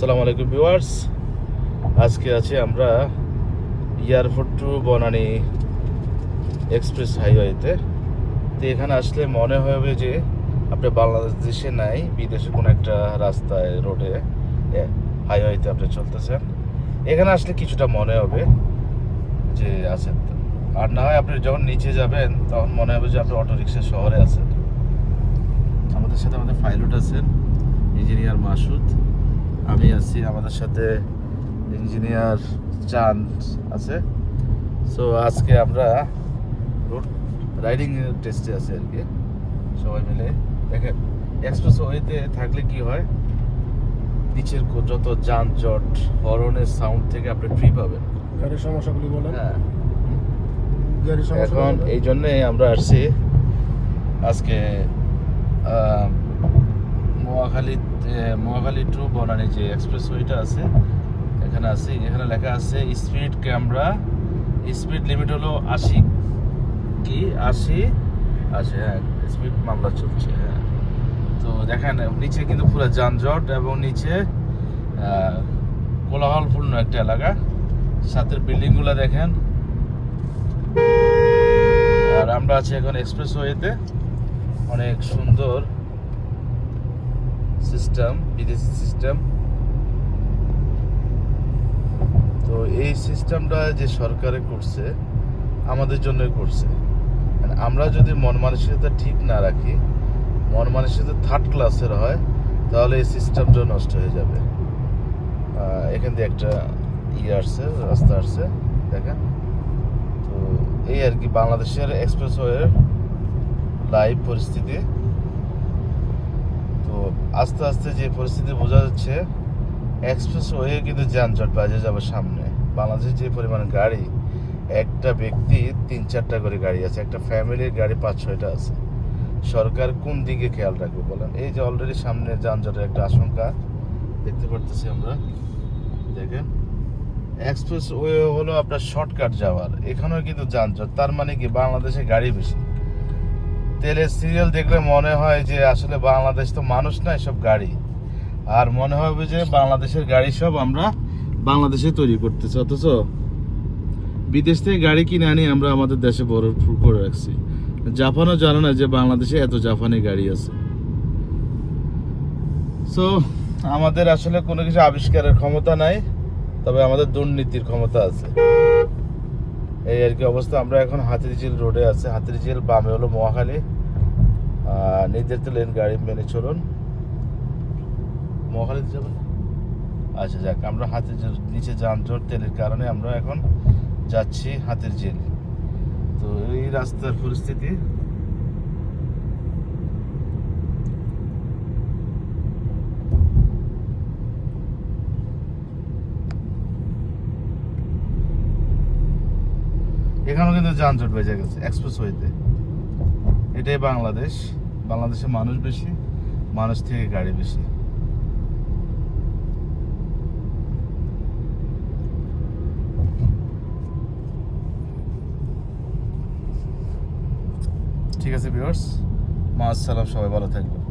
আসসালামু আলাইকুম ভিউয়ার্স, আজকে আছি আমরা এয়ারপোর্ট টু বনানী এক্সপ্রেস হাইওয়েতে। তো এখানে আসলে মনে হবে যে আপনি বাংলাদেশে নাই, বিদেশে কোনো একটা রাস্তায় রোডে হাইওয়েতে আপনি চলতেছেন। এখানে আসলে কিছুটা মনে হবে যে আছেন, আর না হয় আপনি যখন নিচে যাবেন তখন মনে হবে যে আপনি অটোরিক্সা শহরে আছেন। আমাদের সাথে আমাদের পাইলট আছেন, ইঞ্জিনিয়ার মাসুদ, আমি আছি, আমাদের সাথে ইঞ্জিনিয়ার চাঁদ আছে। সো আজকে আমরা রোড রাইডিং টেস্টে আছি আর কি, সবাই মিলে। দেখেন এক্সপ্রেস ওয়েতে থাকলে কি হয়, নিচের যত যানজট, হর্নের সাউন্ড থেকে আপনি ফ্রি পাবেন। গাড়ির সমস্যাগুলি বলেন। হ্যাঁ, গাড়ির সমস্যা এখন এই জন্যে আমরা আসছি আজকে মহাখালী টু বনানী যে এক্সপ্রেস ওয়েটা আছে এখানে আছি। এখানে লেখা আছে স্পিড ক্যামেরা, স্পিড লিমিট হলো 80 কি 80, হ্যাঁ, স্পিড মামলা চলছে। হ্যাঁ, তো দেখেন নিচে কিন্তু পুরো যানজট এবং নিচে কোলাহলপূর্ণ একটা এলাকা। সাথে বিল্ডিংগুলো দেখেন। আর আমরা আছি এখন এক্সপ্রেস ওয়েতে, অনেক সুন্দর সিস্টেম, বিদেশি সিস্টেম। তো এই সিস্টেমটা যে সরকারে করছে আমাদের জন্যই করছে। আমরা যদি মন মানসিকতা ঠিক না রাখি, মন মানসিকতা থার্ড ক্লাসের হয়, তাহলে এই সিস্টেমটা নষ্ট হয়ে যাবে। এখান দিয়ে একটা আসছে, রাস্তা আসছে দেখেন। তো এই আর কি বাংলাদেশের এক্সপ্রেসওয়ের লাইভ পরিস্থিতি। তো আস্তে আস্তে যে পরিস্থিতি বোঝা যাচ্ছে, এক্সপ্রেসওয়ে কিন্তু যানজট বাজে যাবে সামনে। বাংলাদেশে যে পরিমাণ গাড়ি, একটা ব্যক্তি 3-4টা করে গাড়ি আছে, একটা ফ্যামিলির গাড়ি 5-6টা আছে। সরকার কোন দিকে খেয়াল রাখবে বলেন? এই যে অলরেডি সামনে যানজটের একটা আশঙ্কা দেখতে পারতেছি আমরা। দেখেন এক্সপ্রেসওয়ে হলো আপনার শর্টকাট যাওয়ার, এখানেও কিন্তু যানজট। তার মানে কি বাংলাদেশে গাড়ি বেশি। তেলের সিরিয়াল দেখলে মনে হয় যে আসলে বাংলাদেশ তো মানুষ না, সব গাড়ি। আর মনে হবে যে বাংলাদেশের গাড়ি সব আমরা বাংলাদেশে তৈরি করতেছি, অথচ বিদেশ থেকে গাড়ি কিনে আনি আমরা আমাদের দেশে ভরপুর করে রাখছি। জাপানও জানে না যে বাংলাদেশে এত জাপানি গাড়ি আছে। সো আমাদের আসলে কোনো কিছু আবিষ্কারের ক্ষমতা নাই, তবে আমাদের দুর্নীতির ক্ষমতা আছে। এই আর কি অবস্থা। আমরা এখন হাতিরঝিল রোডে আছি। হাতিরঝিল বামে হলো মহাখালী। নির্ধারিত লেন গাড়ি মেনে চলুন। মহাখালীতে যাবেন? আচ্ছা যাক, আমরা হাতিরঝিল, নিচে যানজট তেলের কারণে আমরা এখন যাচ্ছি হাতিরঝিল। তো এই রাস্তার পরিস্থিতি। এখানেও কিন্তু যানজট বেজে গেছে এক্সপ্রেস ওয়েতে। এটাই বাংলাদেশ। বাংলাদেশে মানুষ বেশি, মানুষ থেকে গাড়ি বেশি। ঠিক আছে ভিউয়ার্স, মা আসসালাম, সবাই ভালো থাকবেন।